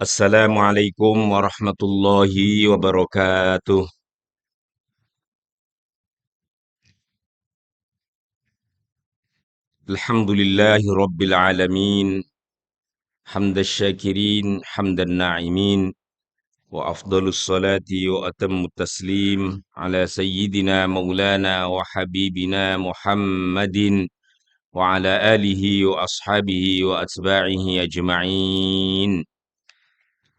Assalamualaikum warahmatullahi wabarakatuh. Alhamdulillahi rabbil alamin. Hamdal syakirin, hamdan na'imin. Wa afdalus salati wa atammu taslim ala sayyidina maulana wa habibina Muhammadin wa ala alihi wa ashabihi wa atba'ihi ajma'in.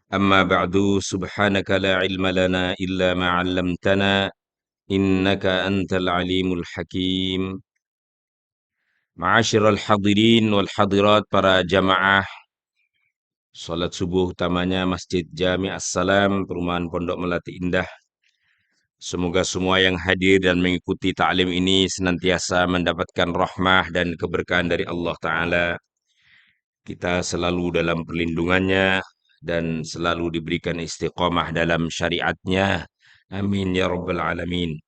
Amma ba'du, subhanaka la ilma lana illa ma 'allamtana innaka antal alimul hakim. Ma'asyiral hadirin wal hadirat, para jamaah salat subuh utamanya Masjid Jami As-Salam Perumahan Pondok Melati Indah. Semoga semua yang hadir dan mengikuti ta'lim ini senantiasa mendapatkan rahmah dan keberkahan dari Allah Ta'ala. Kita selalu dalam perlindungannya dan selalu diberikan istiqamah dalam syariatnya. Amin ya rabbal alamin.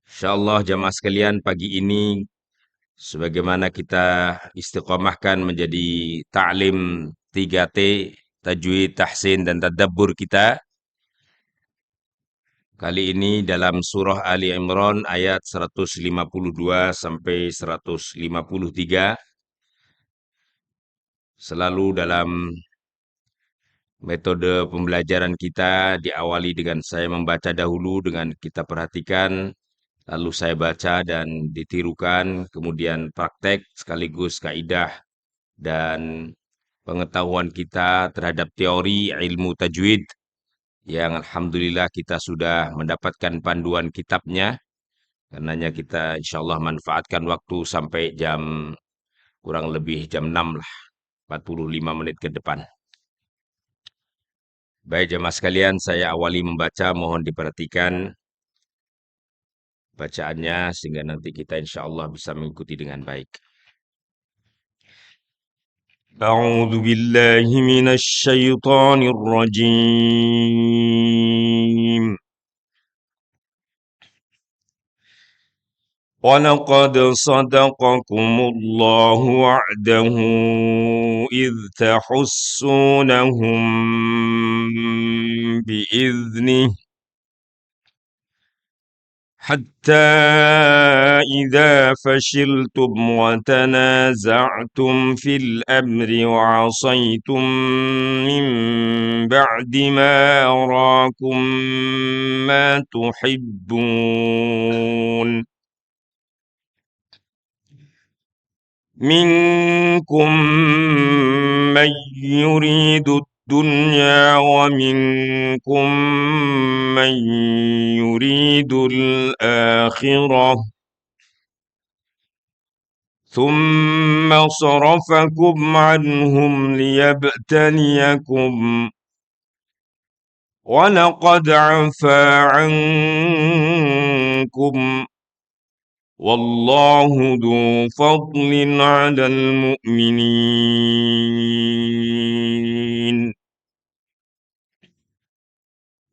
Insyaallah jamaah sekalian, pagi ini sebagaimana kita istiqomahkan menjadi ta'lim 3T, tajwid, tahsin, dan tadabbur kita. Kali ini dalam surah Ali Imran ayat 152 sampai 153. Selalu dalam metode pembelajaran kita diawali dengan saya membaca dahulu, dengan kita perhatikan, lalu saya baca dan ditirukan, kemudian praktek sekaligus kaidah dan pengetahuan kita terhadap teori ilmu tajwid yang alhamdulillah kita sudah mendapatkan panduan kitabnya. Karenanya kita insyaallah manfaatkan waktu sampai jam kurang lebih jam 6 lah, 45 menit ke depan. Baik jemaah sekalian, saya awali membaca, mohon diperhatikan bacaannya sehingga nanti kita insyaallah bisa mengikuti dengan baik. أعوذ بالله من الشيطان الرجيم. ولقد صدقكم الله وعده إذ تحسونهم بإذنه حتى إذا فشلتم وتنازعتم في الأمر وعصيتم من بعد ما أراكم ما تحبون منكم من يريد الدنيا ومنكم من يريد الآخرة ثم صرفكم عنهم ليبتليكم ولقد عفا عنكم والله ذو فضل على المؤمنين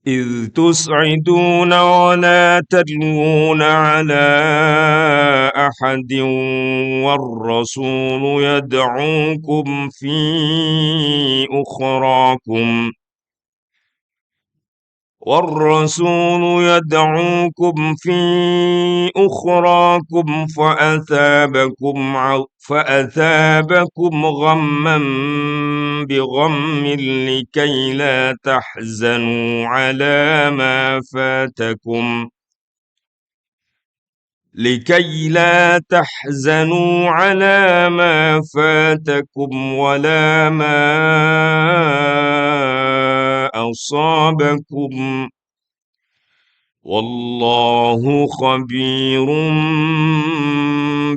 إذ تسعدون ولا تلوون على أحد والرسول يدعوكم في أخراكم فأثابكم غما بغم لكي لا تحزنوا على ما فاتكم ولا ما أصابكم والله خبير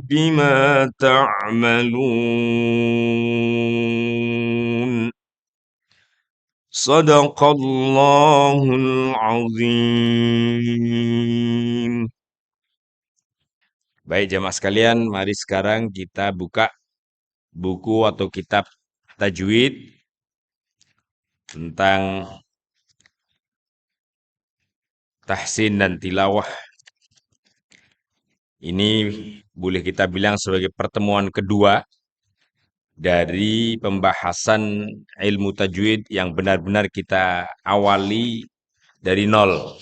بما تعملون صدق الله العظيم. Baik jemaah sekalian, mari sekarang kita buka buku atau kitab tajwid tentang tahsin dan tilawah. Ini boleh kita bilang sebagai pertemuan kedua dari pembahasan ilmu tajwid yang benar-benar kita awali dari nol.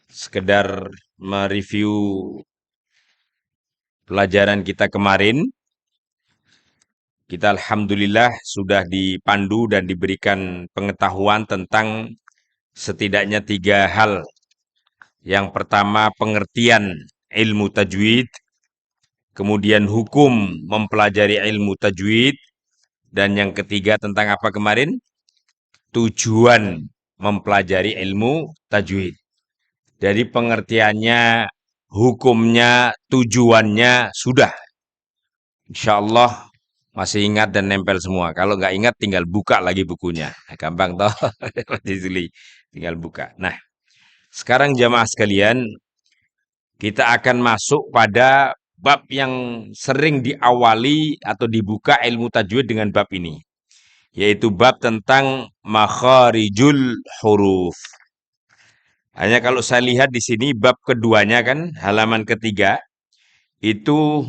Sekedar mereview pelajaran kita kemarin, kita alhamdulillah sudah dipandu dan diberikan pengetahuan tentang setidaknya 3 hal. Yang pertama, pengertian ilmu tajwid, kemudian hukum mempelajari ilmu tajwid, dan yang ketiga tentang apa kemarin? Tujuan mempelajari ilmu tajwid. Jadi pengertiannya, hukumnya, tujuannya sudah. Insya Allah masih ingat dan nempel semua. Kalau nggak ingat tinggal buka lagi bukunya. Nah, gampang toh. Tinggal buka. Nah, sekarang jamaah sekalian, kita akan masuk pada bab yang sering diawali atau dibuka ilmu tajwid dengan bab ini, yaitu bab tentang makharijul huruf. Hanya kalau saya lihat di sini bab keduanya kan, halaman ketiga, itu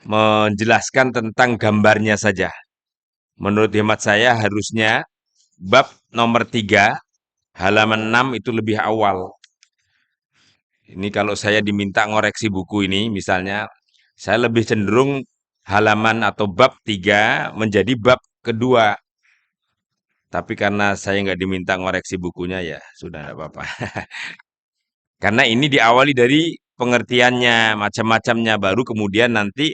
menjelaskan tentang gambarnya saja. Menurut hemat saya harusnya bab nomor 3, halaman 6 itu lebih awal. Ini kalau saya diminta ngoreksi buku ini, misalnya, saya lebih cenderung halaman atau bab 3 menjadi bab kedua. Tapi karena saya nggak diminta ngoreksi bukunya, ya sudah nggak apa-apa. Karena ini diawali dari pengertiannya, macam-macamnya, baru kemudian nanti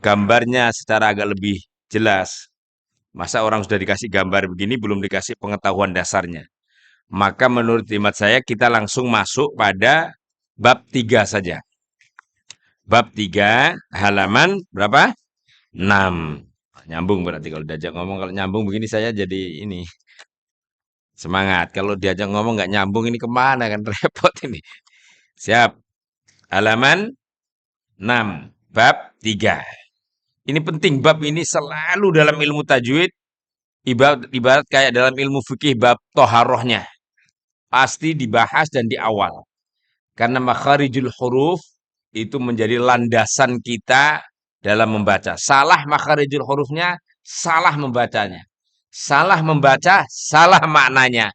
gambarnya secara agak lebih jelas. Masa orang sudah dikasih gambar begini, belum dikasih pengetahuan dasarnya. Maka menurut hemat saya, kita langsung masuk pada bab 3 saja. Bab 3, halaman berapa? 6. Nyambung berarti kalau diajak ngomong. Kalau nyambung begini saya jadi ini, semangat. Kalau diajak ngomong nggak nyambung, ini kemana kan, repot ini. Siap. Halaman 6, bab 3. Ini penting, bab ini selalu dalam ilmu tajwid, ibarat kayak dalam ilmu fikih bab toharohnya. Pasti dibahas dan di awal. Karena makharijul huruf itu menjadi landasan kita dalam membaca. Salah makharijul hurufnya, salah membacanya. Salah membaca, salah maknanya.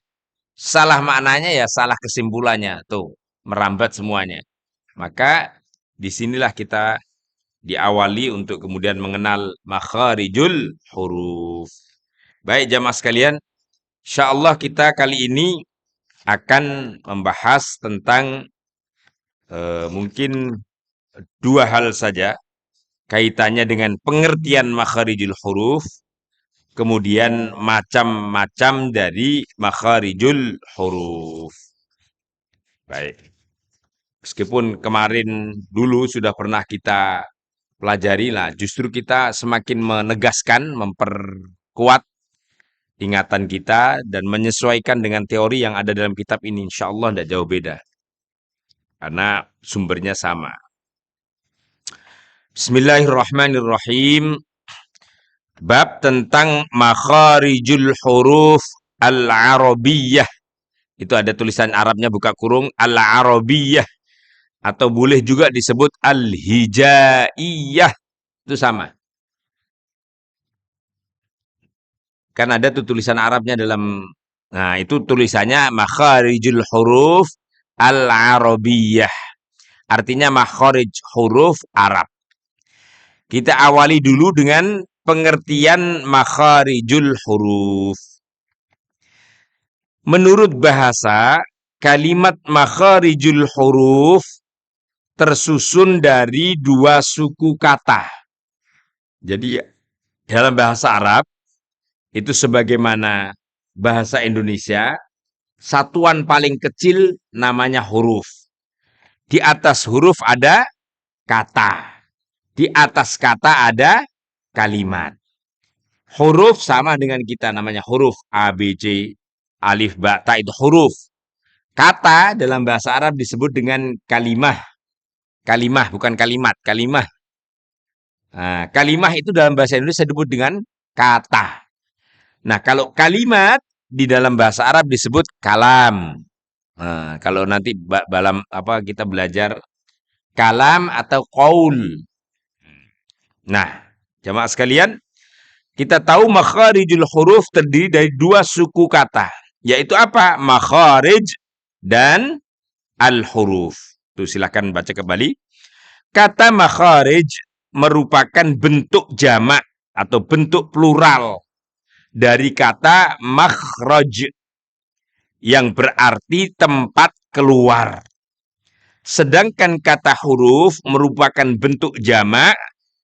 Salah maknanya ya salah kesimpulannya. Tuh, merambat semuanya. Maka disinilah kita diawali untuk kemudian mengenal makharijul huruf. Baik jamaah sekalian, insyaallah kita kali ini akan membahas tentang mungkin 2 hal saja kaitannya dengan pengertian makharijul huruf, kemudian macam-macam dari makharijul huruf. Baik. Meskipun kemarin dulu sudah pernah kita pelajari lah, justru kita semakin menegaskan, memperkuat ingatan kita dan menyesuaikan dengan teori yang ada dalam kitab ini. Insya Allah tidak jauh beda. Karena sumbernya sama. Bismillahirrahmanirrahim. Bab tentang makharijul huruf al-arabiyyah. Itu ada tulisan Arabnya buka kurung, al-arabiyyah. Atau boleh juga disebut al-hijaiyah. Itu sama. Kan ada tuh tulisan Arabnya dalam, nah itu tulisannya makharijul huruf al-arabiyyah. Artinya makharij huruf Arab. Kita awali dulu dengan pengertian makharijul huruf. Menurut bahasa, kalimat makharijul huruf tersusun dari 2 suku kata. Jadi dalam bahasa Arab, itu sebagaimana bahasa Indonesia, satuan paling kecil namanya huruf. Di atas huruf ada kata. Di atas kata ada kalimat. Huruf sama dengan kita, namanya huruf A, B, C, alif, ba, ta, itu huruf. Kata dalam bahasa Arab disebut dengan kalimah. Kalimah, bukan kalimat, kalimah. Nah, kalimah itu dalam bahasa Indonesia disebut dengan kata. Nah, kalau kalimat di dalam bahasa Arab disebut kalam. Nah, kalau nanti dalam kita belajar kalam atau qaul. Nah, Jamaah sekalian, kita tahu makharijul huruf terdiri dari dua suku kata, yaitu apa? Makharij dan al-huruf. Tuh silahkan baca kembali. Kata makharij merupakan bentuk jamak atau bentuk plural dari kata makhraj yang berarti tempat keluar. Sedangkan kata huruf merupakan bentuk jamak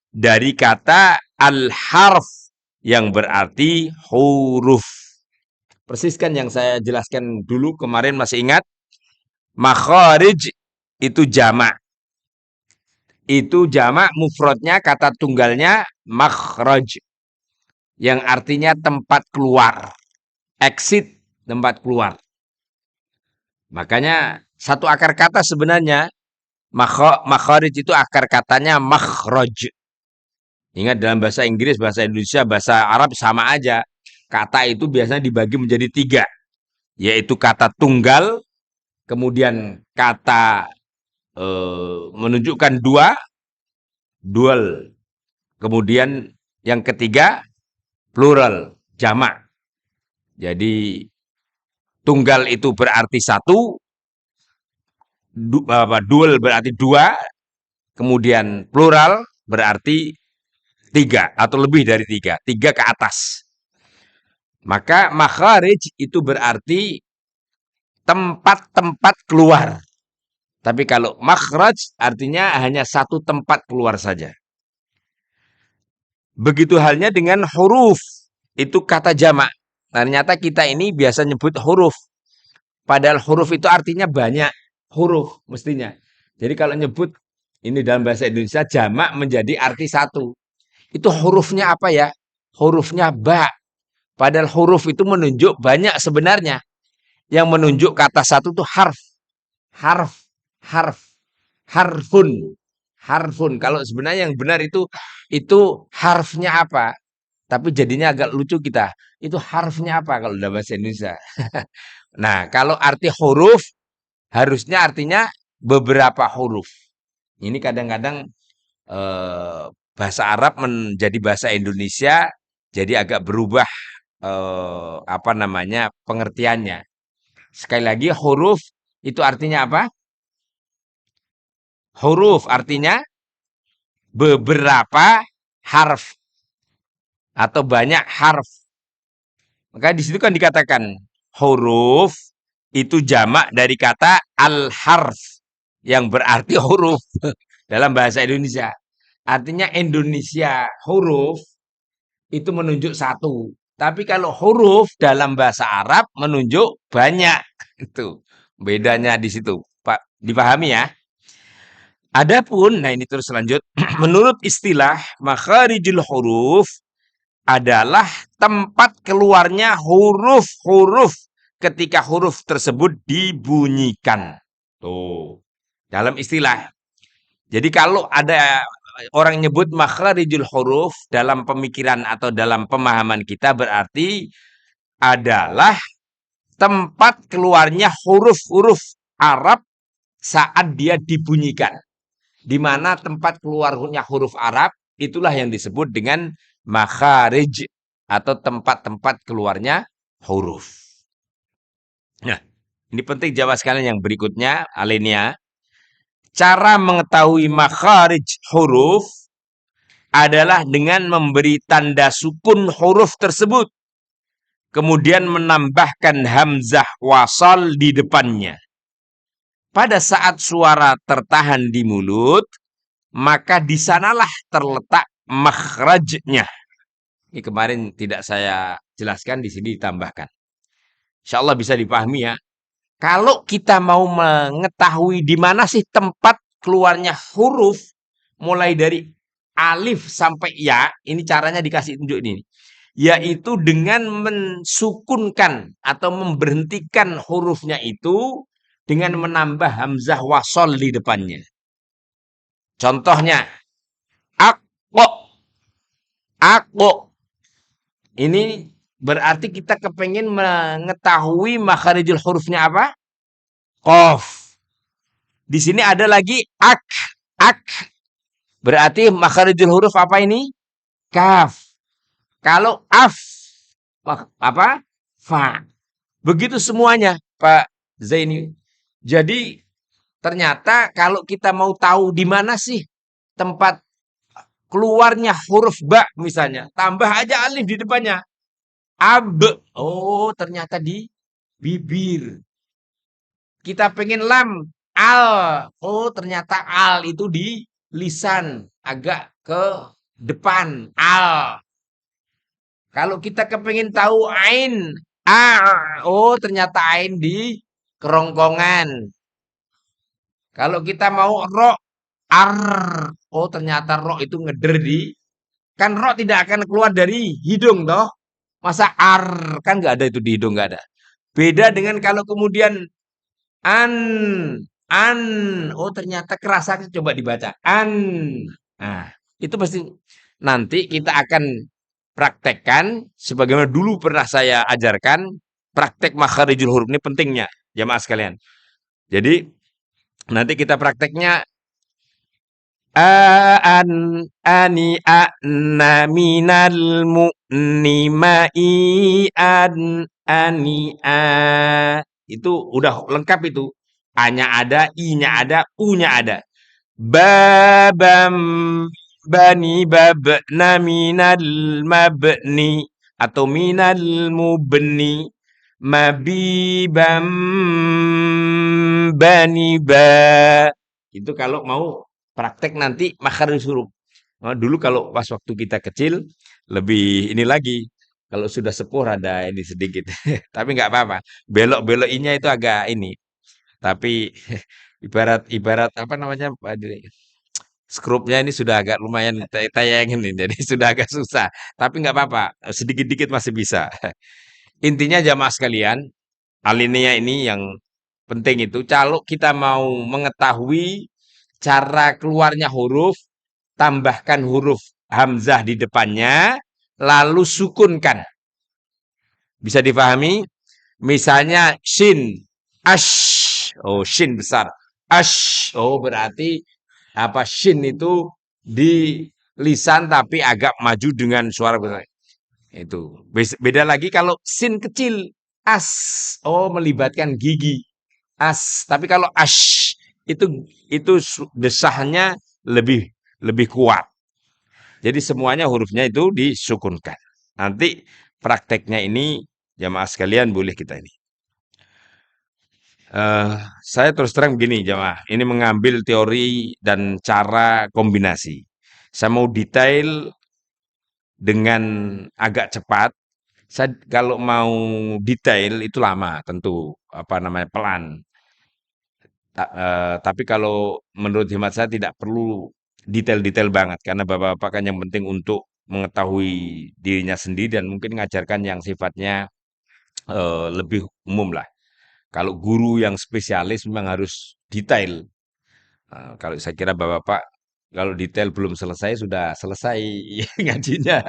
dari kata al-harf yang berarti huruf. Persis kan yang saya jelaskan dulu kemarin, masih ingat? Makharij itu jamak. Itu jamak, mufradnya kata tunggalnya makhraj yang artinya tempat keluar. Exit, tempat keluar. Makanya satu akar kata sebenarnya makharij itu akar katanya makhraj. Ingat, dalam bahasa Inggris, bahasa Indonesia, bahasa Arab sama aja. Kata itu biasanya dibagi menjadi tiga, yaitu kata tunggal, kemudian kata menunjukkan dua, dual, kemudian yang ketiga plural, jamak. Jadi tunggal itu berarti satu, dual berarti dua, kemudian plural berarti tiga atau lebih dari tiga, tiga ke atas. Maka makharij itu berarti tempat-tempat keluar. Tapi kalau makhraj artinya hanya satu tempat keluar saja. Begitu halnya dengan huruf, itu kata jamak. Ternyata kita ini biasa nyebut huruf. Padahal huruf itu artinya banyak huruf mestinya. Jadi kalau nyebut ini dalam bahasa Indonesia jamak menjadi arti satu. Itu hurufnya apa ya? Hurufnya ba. Padahal huruf itu menunjuk banyak sebenarnya. Yang menunjuk kata satu itu harf. Harf. Harf. Harfun. Harfun. Kalau sebenarnya yang benar itu harfnya apa? Tapi jadinya agak lucu kita. Itu harfnya apa kalau dalam bahasa Indonesia? Nah, kalau arti huruf harusnya artinya beberapa huruf. Ini kadang-kadang bahasa Arab menjadi bahasa Indonesia jadi agak berubah apa namanya pengertiannya. Sekali lagi, huruf itu artinya apa? Huruf artinya beberapa harf atau banyak harf. Maka di situ kan dikatakan huruf itu jamak dari kata al-harf yang berarti huruf dalam bahasa Indonesia. Artinya Indonesia huruf itu menunjuk satu. Tapi kalau huruf dalam bahasa Arab menunjuk banyak. Itu bedanya di situ, Pak. Dipahami ya? Adapun, nah ini terus lanjut. Menurut istilah makharijul huruf adalah tempat keluarnya huruf-huruf ketika huruf tersebut dibunyikan. Tuh, dalam istilah. Jadi kalau ada orang nyebut makharijul huruf dalam pemikiran atau dalam pemahaman kita berarti adalah tempat keluarnya huruf-huruf Arab saat dia dibunyikan. Di mana tempat keluarnya huruf Arab itulah yang disebut dengan makharij atau tempat-tempat keluarnya huruf. Nah, ini penting jawab sekalian yang berikutnya, alinea. Cara mengetahui makharij huruf adalah dengan memberi tanda sukun huruf tersebut. Kemudian menambahkan hamzah wasal di depannya. Pada saat suara tertahan di mulut, maka di sanalah terletak makhrajnya. Ini kemarin tidak saya jelaskan, di sini ditambahkan. Insya Allah bisa dipahami ya. Kalau kita mau mengetahui di mana sih tempat keluarnya huruf, mulai dari alif sampai ya, ini caranya dikasih tunjuk ini. Yaitu dengan mensukunkan atau memberhentikan hurufnya itu dengan menambah hamzah wasol di depannya. Contohnya, aku. Ini berarti kita kepengen mengetahui makharijul hurufnya apa? Qaf. Di sini ada lagi ak. Berarti makharijul huruf apa ini? kaf. Kalau af, apa? Fa. Begitu semuanya, Pak Zaini. Jadi ternyata kalau kita mau tahu di mana sih tempat keluarnya huruf ba misalnya, tambah aja alif di depannya. Ab. Oh, ternyata di bibir. Kita pengen lam, al. Oh, ternyata al itu di lisan, agak ke depan, al. Kalau kita kepengen tahu ain, a. Oh, ternyata ain di kerongkongan. Kalau kita mau ro, ar. Oh, ternyata ro itu ngeder di. Kan ro tidak akan keluar dari hidung, toh. Masa ar, kan nggak ada itu di hidung, nggak ada. Beda dengan kalau kemudian an, an. Oh, ternyata kerasa, coba dibaca. An. Nah, itu pasti nanti kita akan praktekkan sebagaimana dulu pernah saya ajarkan, praktek makharijul huruf ini pentingnya, jamaah sekalian. Jadi nanti kita prakteknya an, ani, na, minal, mu'ni, ma'i, an, ani, a. Itu udah lengkap itu. A-nya ada, I-nya ada, U-nya ada. Babam, bani, babna, minal, mabni. Atau minal, mubni. Mabibam, bani, ba. Itu kalau mau praktek nanti makharij huruf. Nah, dulu kalau pas waktu kita kecil lebih ini lagi. Kalau sudah sepuh ada ini sedikit. Tapi nggak apa-apa. Belok-belokinya itu agak ini. Tapi ibarat ibarat apa namanya? Skrupnya ini sudah agak lumayan tayangin ini, jadi sudah agak susah. Tapi nggak apa-apa, sedikit-dikit masih bisa. Intinya jamaah sekalian, alinea ini yang penting itu, kalau kita mau mengetahui cara keluarnya huruf, tambahkan huruf hamzah di depannya, lalu sukunkan. Bisa difahami? Misalnya shin, ash, oh shin besar, ash, oh berarti apa shin itu di lisan tapi agak maju dengan suara besar. Itu beda lagi kalau sin kecil, as, oh melibatkan gigi, as. Tapi kalau ash itu desahnya lebih lebih kuat. Jadi semuanya hurufnya itu disukunkan. Nanti prakteknya ini jamaah sekalian boleh kita ini. Saya terus terang begini jamaah, ini mengambil teori dan cara kombinasi. Saya mau detail dengan agak cepat. Saya kalau mau detail itu lama tentu, apa namanya, pelan. Tapi kalau menurut hemat saya tidak perlu detail-detail banget, karena Bapak-bapak kan yang penting untuk mengetahui dirinya sendiri dan mungkin mengajarkan yang sifatnya, lebih umum lah. Kalau guru yang spesialis memang harus detail. Kalau saya kira Bapak-bapak kalau detail belum selesai, sudah selesai ngajinya.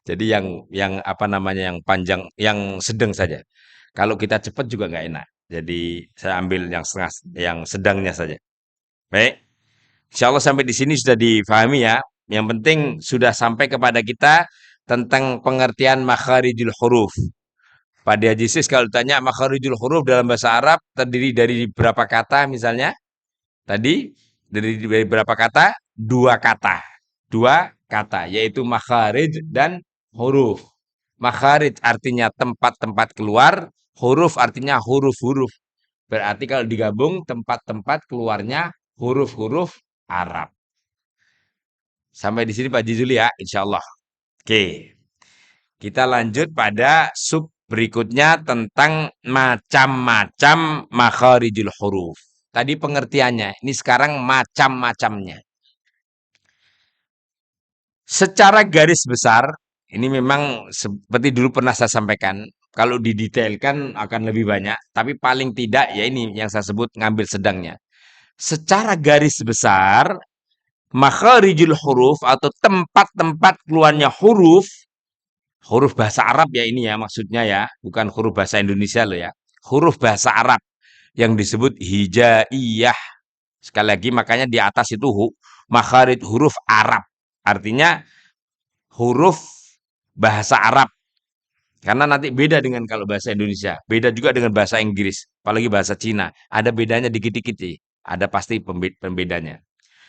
Jadi yang apa namanya, yang panjang, yang sedang saja. Kalau kita cepat juga nggak enak. Jadi saya ambil yang setengah, yang sedangnya saja. Baik, insya Allah sampai di sini sudah difahami ya. Yang penting sudah sampai kepada kita tentang pengertian makharijul huruf. Pak Haji Sis kalau ditanya makharijul huruf dalam bahasa Arab terdiri dari berapa kata misalnya? Tadi dari berapa kata? Dua kata. Dua kata, yaitu makharij dan huruf. Makharij artinya tempat-tempat keluar, huruf artinya huruf-huruf. Berarti kalau digabung tempat-tempat keluarnya huruf-huruf Arab. Sampai di sini Pak Jizuli ya, insya Allah. Oke, kita lanjut pada sub berikutnya tentang macam-macam makharijul huruf. Tadi pengertiannya, ini sekarang macam-macamnya. Secara garis besar, ini memang seperti dulu pernah saya sampaikan, kalau didetailkan akan lebih banyak, tapi paling tidak ya ini yang saya sebut ngambil sedangnya. Secara garis besar, makharijul huruf atau tempat-tempat keluarnya huruf, huruf bahasa Arab ya ini ya maksudnya ya, bukan huruf bahasa Indonesia loh ya. Huruf bahasa Arab yang disebut hijaiyah. Sekali lagi makanya di atas itu makharij huruf Arab. Artinya huruf bahasa Arab. Karena nanti beda dengan kalau bahasa Indonesia, beda juga dengan bahasa Inggris, apalagi bahasa Cina. Ada bedanya dikit-dikit sih, ada pasti pembedanya.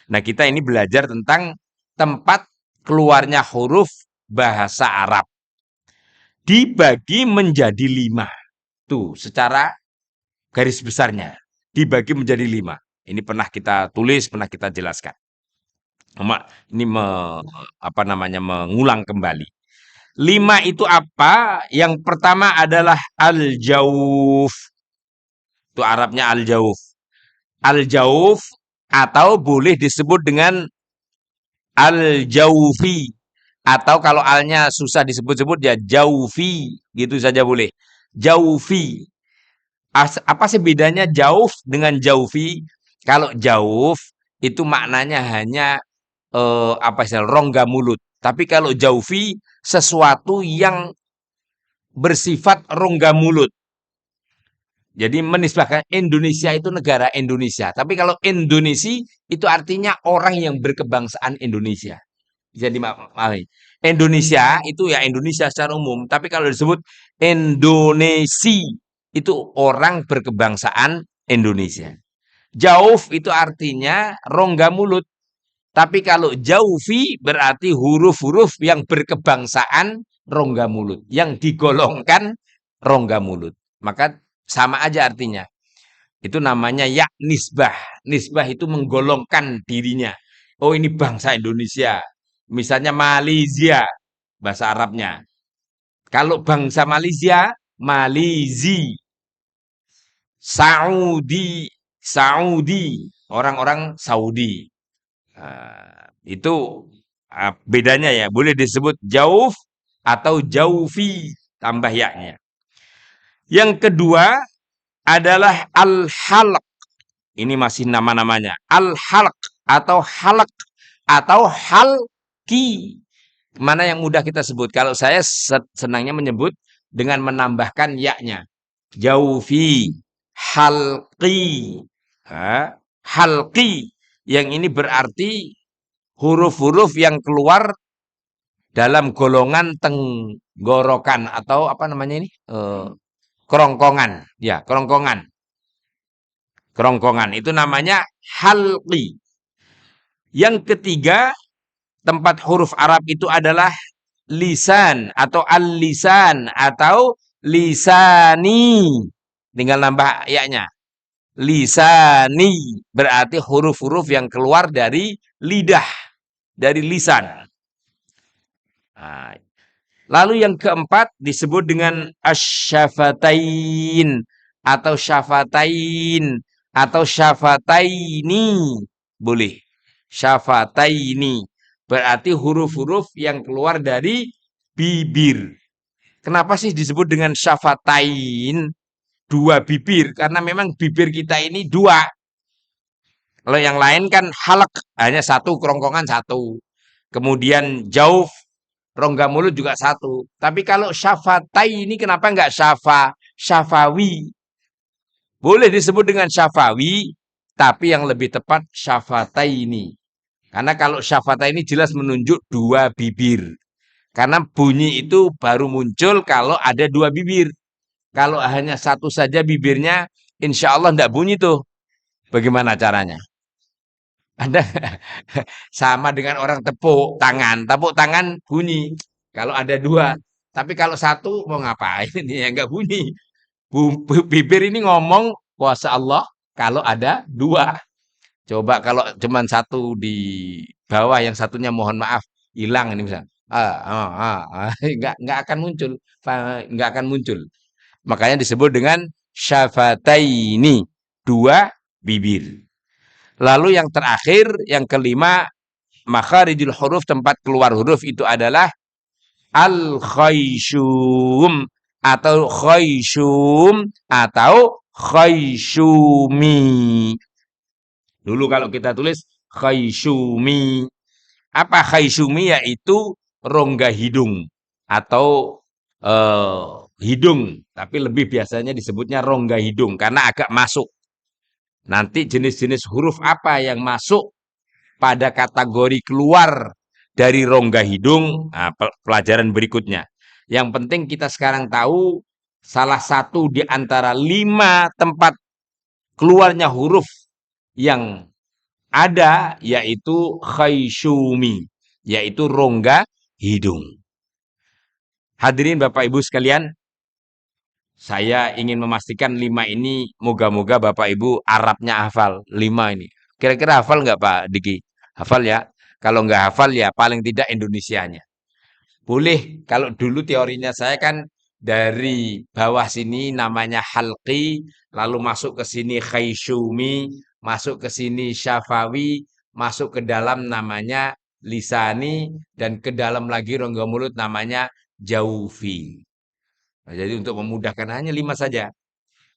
Nah, kita ini belajar tentang tempat keluarnya huruf bahasa Arab. Dibagi menjadi 5. Tuh, secara garis besarnya. Dibagi menjadi 5. Ini pernah kita tulis, pernah kita jelaskan. Ini mengulang kembali. 5 itu apa? Yang pertama adalah al-jauf. Itu Arabnya al-jauf. Al-jauf atau boleh disebut dengan al-jaufi. Atau kalau alnya susah disebut-sebut ya jaufi. Gitu saja boleh. Jaufi. Apa sih bedanya jauf dengan jaufi? Kalau jauf itu maknanya hanya rongga mulut. Tapi kalau jaufi sesuatu yang bersifat rongga mulut. Jadi menisbahkan Indonesia itu negara Indonesia. Tapi kalau Indonesia itu artinya orang yang berkebangsaan Indonesia. Bisa dimahami. Indonesia itu ya Indonesia secara umum. Tapi kalau disebut Indonesia itu orang berkebangsaan Indonesia. Jauf itu artinya rongga mulut. Tapi kalau jaufi berarti huruf-huruf yang berkebangsaan rongga mulut. Yang digolongkan rongga mulut. Maka sama aja artinya. Itu namanya ya nisbah. Nisbah itu menggolongkan dirinya. Oh, ini bangsa Indonesia. Misalnya Malaysia, bahasa Arabnya. Kalau bangsa Malaysia, Malizi. Saudi, Saudi. Orang-orang Saudi. Itu bedanya ya. Boleh disebut jauf atau jaufi. Tambah yaknya. Yang kedua adalah al-halq. Ini masih nama-namanya. Al-halq atau halq atau halqi. Mana yang mudah kita sebut? Kalau saya senangnya menyebut dengan menambahkan yaknya. Jaufi, halqi. Halqi. Yang ini berarti huruf-huruf yang keluar dalam golongan tenggorokan atau apa namanya ini? Kerongkongan. Ya, kerongkongan. Kerongkongan itu namanya halqi. Yang ketiga, tempat huruf Arab itu adalah lisan atau al-lisan atau lisani. Tinggal nambah yaknya. Lisani berarti huruf-huruf yang keluar dari lidah, dari lisan. Nah, lalu yang keempat disebut dengan asyafatain atau syafatain atau syafataini. Boleh. Syafataini. Berarti huruf-huruf yang keluar dari bibir. Kenapa sih disebut dengan syafatain? Dua bibir. Karena memang bibir kita ini dua. Kalau yang lain kan halak. Hanya satu, kerongkongan satu. Kemudian jauf, rongga mulut juga satu. Tapi kalau syafatai ini kenapa enggak syafawi? Boleh disebut dengan syafawi, tapi yang lebih tepat syafatai ini. Karena kalau syafatai ini jelas menunjuk dua bibir. Karena bunyi itu baru muncul kalau ada dua bibir. Kalau hanya satu saja bibirnya, insya Allah enggak bunyi tuh. Bagaimana caranya? Anda sama dengan orang tepuk tangan bunyi. Kalau ada dua, tapi kalau satu mau ngapain ini ya nggak bunyi. Bibir ini ngomong kuasa Allah kalau ada dua. Coba kalau cuma satu di bawah, yang satunya mohon maaf hilang ini misalnya, nggak akan muncul, nggak akan muncul. Makanya disebut dengan syafataini, dua bibir. Lalu yang terakhir, yang kelima, makharijul huruf, tempat keluar huruf itu adalah al-khayshum atau khayshum atau khayshumi. Dulu kalau kita tulis khayshumi. Apa khayshumi? Yaitu rongga hidung atau hidung, tapi lebih biasanya disebutnya rongga hidung karena agak masuk. Nanti jenis-jenis huruf apa yang masuk pada kategori keluar dari rongga hidung. Nah, pelajaran berikutnya. Yang penting kita sekarang tahu salah satu di antara 5 tempat keluarnya huruf yang ada yaitu khayshumi, yaitu rongga hidung. Hadirin Bapak Ibu sekalian, saya ingin memastikan 5 ini moga-moga Bapak Ibu Arabnya hafal 5 ini. Kira-kira hafal nggak Pak Diki? Hafal ya? Kalau nggak hafal ya paling tidak Indonesianya. Boleh, kalau dulu teorinya saya kan dari bawah sini namanya halqi, lalu masuk ke sini khayshumi, masuk ke sini syafawi, masuk ke dalam namanya lisani, dan ke dalam lagi rongga mulut namanya jaufi. Nah, jadi untuk memudahkan hanya 5 saja.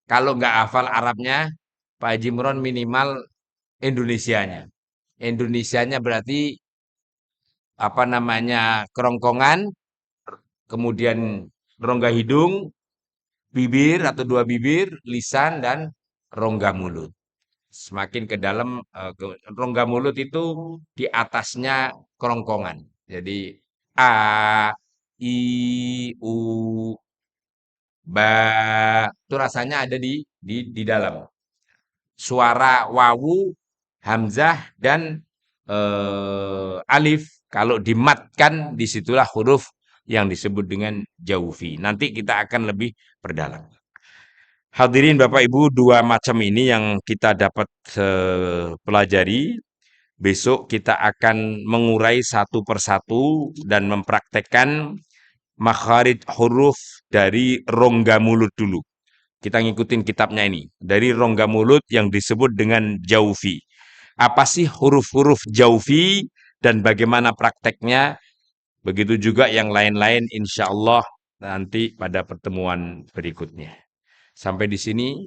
Kalau nggak hafal Arabnya, Pak Haji Imron minimal Indonesianya. Indonesianya berarti apa namanya kerongkongan, kemudian rongga hidung, bibir atau 2 bibir, lisan, dan rongga mulut. Semakin ke dalam, rongga mulut itu di atasnya kerongkongan. Jadi a, i, u, ba, itu rasanya ada di dalam. Suara wawu, hamzah, dan alif kalau dimatkan disitulah huruf yang disebut dengan jaufi. Nanti kita akan lebih perdalam. Hadirin Bapak Ibu, 2 macam ini yang kita dapat pelajari. Besok kita akan mengurai satu persatu dan mempraktekkan makharij huruf dari rongga mulut dulu. Kita ngikutin kitabnya ini. Dari rongga mulut yang disebut dengan jaufi. Apa sih huruf-huruf jaufi dan bagaimana prakteknya? Begitu juga yang lain-lain insya Allah nanti pada pertemuan berikutnya. Sampai di sini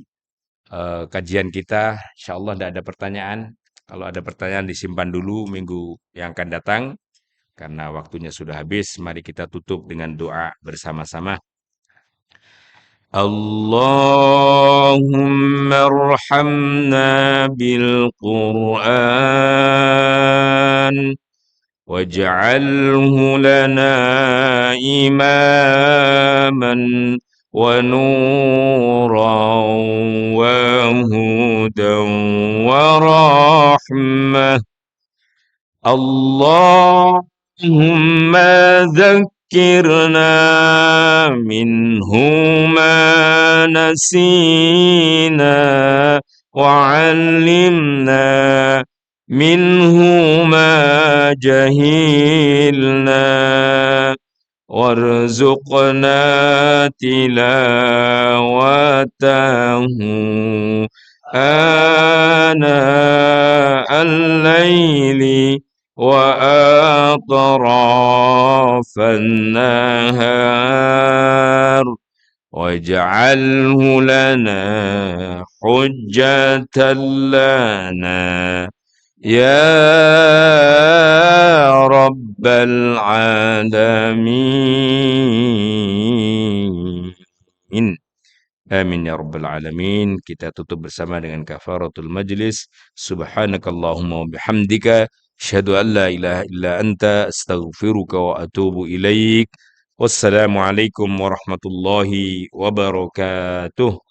kajian kita. Insya Allah tidak ada pertanyaan. Kalau ada pertanyaan disimpan dulu minggu yang akan datang. Karena waktunya sudah habis, mari kita tutup dengan doa bersama-sama. اللهم ارحمنا بالقرآن واجعله لنا إماما ونورا وهدى ورحمة. اللهم ذكرنا منه ما نسينا وعلمنا منه ما جهلنا وارزقنا تلاوته آناء الليل وأطراف النهار واجعله لنا حجة لنا يا رب العالمين. Amin ya rabbal alamin. Kita tutup bersama dengan kafaratul majlis. Subhanakallahumma wa bihamdika asyhadu an la ilaha illa anta astaghfiruka wa atubu ilaik. Wassalamualaikum warahmatullahi wabarakatuh.